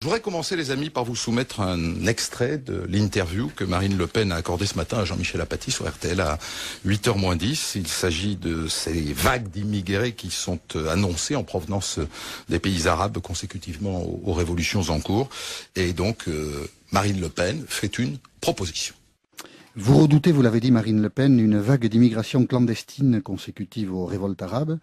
Je voudrais commencer, les amis, par vous soumettre un extrait de l'interview que Marine Le Pen a accordée ce matin à Jean-Michel Apathy sur RTL à 8h moins 10. Il s'agit de ces vagues d'immigrés qui sont annoncées en provenance des pays arabes consécutivement aux révolutions en cours. Et donc, Marine Le Pen fait une proposition. Vous redoutez, vous l'avez dit Marine Le Pen, une vague d'immigration clandestine consécutive aux révoltes arabes.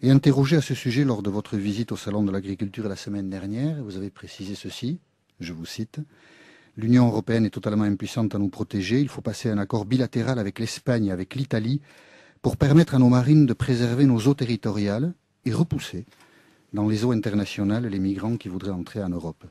Et interrogé à ce sujet lors de votre visite au Salon de l'Agriculture la semaine dernière, vous avez précisé ceci, je vous cite, « L'Union européenne est totalement impuissante à nous protéger. Il faut passer un accord bilatéral avec l'Espagne et avec l'Italie pour permettre à nos marines de préserver nos eaux territoriales et repousser dans les eaux internationales les migrants qui voudraient entrer en Europe.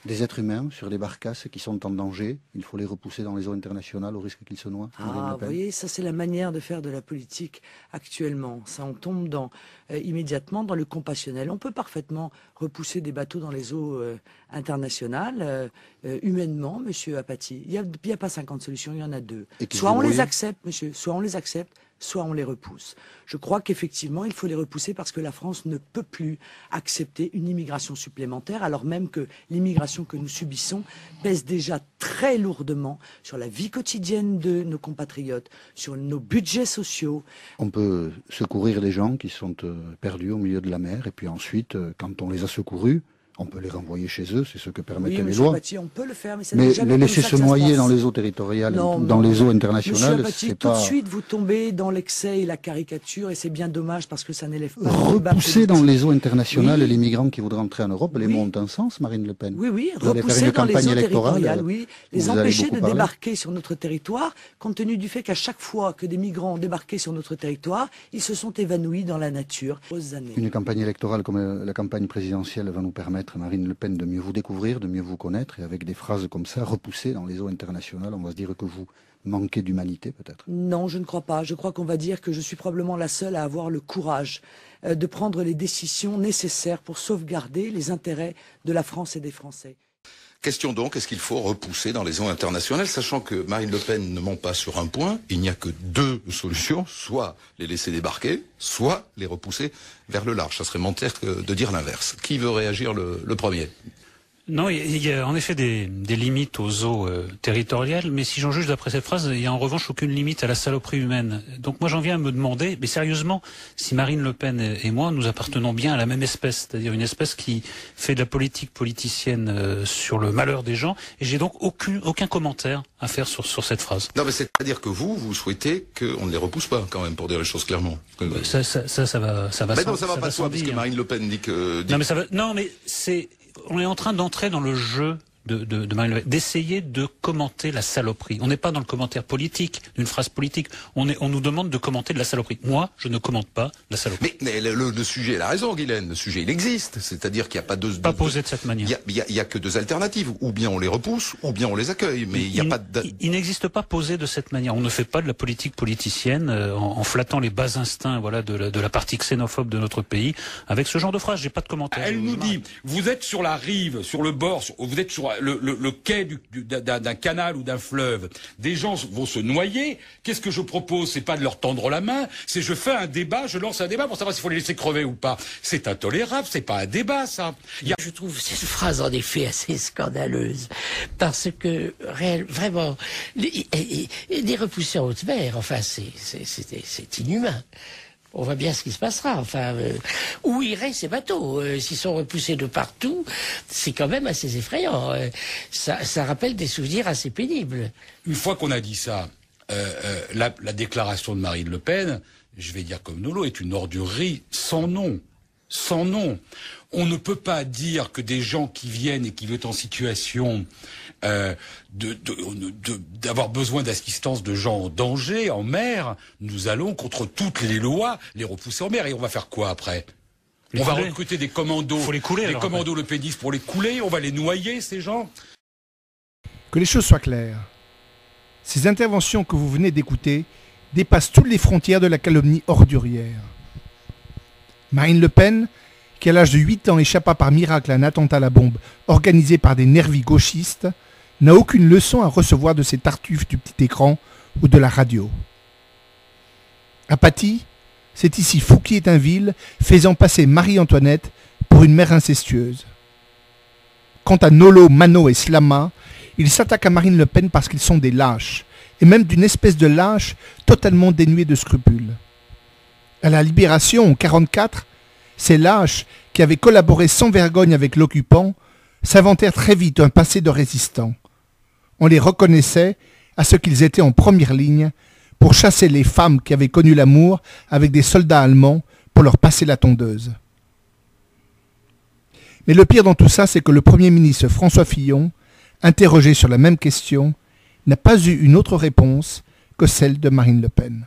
Des êtres humains sur des barcasses qui sont en danger, il faut les repousser dans les eaux internationales au risque qu'ils se noient. » Ah, vous voyez, ça c'est la manière de faire de la politique actuellement. Ça, on tombe immédiatement dans le compassionnel. On peut parfaitement repousser des bateaux dans les eaux internationales, humainement, monsieur Apathy. Il n'y a pas 50 solutions, il y en a deux. Soit on les accepte, monsieur, soit on les accepte, soit on les repousse. Je crois qu'effectivement, il faut les repousser parce que la France ne peut plus accepter une immigration supplémentaire, alors même que l'immigration que nous subissons pèse déjà très lourdement sur la vie quotidienne de nos compatriotes, sur nos budgets sociaux. On peut secourir des gens qui sont perdus au milieu de la mer, et puis ensuite, quand on les a secourus, on peut les renvoyer chez eux, c'est ce que permettent les lois. Apathy, on peut le faire, mais les laisser se noyer dans les eaux territoriales, dans les eaux internationales, c'est pas... Tout de suite, vous tombez dans l'excès et la caricature, et c'est bien dommage parce que ça n'élève pas... Repousser dans les eaux internationales les migrants qui voudraient entrer en Europe, les mots ont un sens, Marine Le Pen. Oui, repousser dans les eaux territoriales, les empêcher de débarquer sur notre territoire, compte tenu du fait qu'à chaque fois que des migrants ont débarqué sur notre territoire, ils se sont évanouis dans la nature. Une campagne électorale comme la campagne présidentielle va nous permettre, Marine Le Pen, de mieux vous découvrir, de mieux vous connaître, et avec des phrases comme ça, repoussées dans les eaux internationales, on va se dire que vous manquez d'humanité peut-être. Non, je ne crois pas. Je crois qu'on va dire que je suis probablement la seule à avoir le courage de prendre les décisions nécessaires pour sauvegarder les intérêts de la France et des Français. Question donc, est-ce qu'il faut repousser dans les eaux internationales, sachant que Marine Le Pen ne ment pas sur un point, il n'y a que deux solutions, soit les laisser débarquer, soit les repousser vers le large. Ça serait mentir de dire l'inverse. Qui veut réagir le premier ? Non, il y a en effet des limites aux eaux territoriales, mais si j'en juge d'après cette phrase, il y a en revanche aucune limite à la saloperie humaine. Donc moi j'en viens à me demander, mais sérieusement, si Marine Le Pen et moi, nous appartenons bien à la même espèce, c'est-à-dire une espèce qui fait de la politique politicienne sur le malheur des gens, et j'ai donc aucun commentaire à faire sur cette phrase. Non, mais c'est-à-dire que vous souhaitez qu'on ne les repousse pas, quand même, pour dire les choses clairement. Ça va. Mais non, ça va pas de soi, parce que Marine Le Pen dit que... Non, mais ça va. Non, mais c'est. On est en train d'entrer dans le jeu de Marine Le Pen, d'essayer de commenter la saloperie. On n'est pas dans le commentaire politique, d'une phrase politique. On nous demande de commenter de la saloperie. Moi, je ne commente pas la saloperie. Mais le sujet, elle a raison, Guylaine. Le sujet, il existe. C'est-à-dire qu'il n'y a pas pas posé de cette manière. Il y a que deux alternatives. Ou bien on les repousse, ou bien on les accueille. Mais il n'y a pas de... Il n'existe pas posé de cette manière. On ne fait pas de la politique politicienne en flattant les bas instincts, voilà, de la partie xénophobe de notre pays avec ce genre de phrase. J'ai pas de commentaire. Elle nous dit, vous êtes sur la rive, sur le bord, vous êtes sur le quai d'un canal ou d'un fleuve, des gens vont se noyer. Qu'est-ce que je propose? C'est pas de leur tendre la main, c'est je fais un débat, je lance un débat pour savoir s'il faut les laisser crever ou pas. C'est intolérable, c'est pas un débat, ça. Je trouve cette phrase en effet assez scandaleuse, parce que vraiment, les repousser en haute mer, enfin, c'est inhumain. On voit bien ce qui se passera. Enfin, où iraient ces bateaux s'ils sont repoussés de partout, c'est quand même assez effrayant. Ça rappelle des souvenirs assez pénibles. Une fois qu'on a dit ça, la déclaration de Marine Le Pen, je vais dire comme Nolo, est une ordurerie sans nom. Sans nom. On ne peut pas dire que des gens qui viennent et qui veulent en situation d'avoir besoin d'assistance de gens en danger, en mer, nous allons, contre toutes les lois, les repousser en mer. Et on va faire quoi après? On va recruter des commandos, faut les couler, des commandos le pédisme pour les couler, on va les noyer, ces gens. Que les choses soient claires. Ces interventions que vous venez d'écouter dépassent toutes les frontières de la calomnie ordurière. Marine Le Pen, qui à l'âge de 8 ans échappa par miracle à un attentat à la bombe organisé par des nervis gauchistes, n'a aucune leçon à recevoir de ces tartuffes du petit écran ou de la radio. Apathy, c'est ici Fouquier-Tinville faisant passer Marie-Antoinette pour une mère incestueuse. Quant à Nolo, Mano et Slama, ils s'attaquent à Marine Le Pen parce qu'ils sont des lâches, et même d'une espèce de lâche totalement dénuée de scrupules. À la Libération, en 1944, ces lâches, qui avaient collaboré sans vergogne avec l'occupant, s'inventèrent très vite un passé de résistants. On les reconnaissait à ce qu'ils étaient en première ligne pour chasser les femmes qui avaient connu l'amour avec des soldats allemands pour leur passer la tondeuse. Mais le pire dans tout ça, c'est que le Premier ministre François Fillon, interrogé sur la même question, n'a pas eu une autre réponse que celle de Marine Le Pen.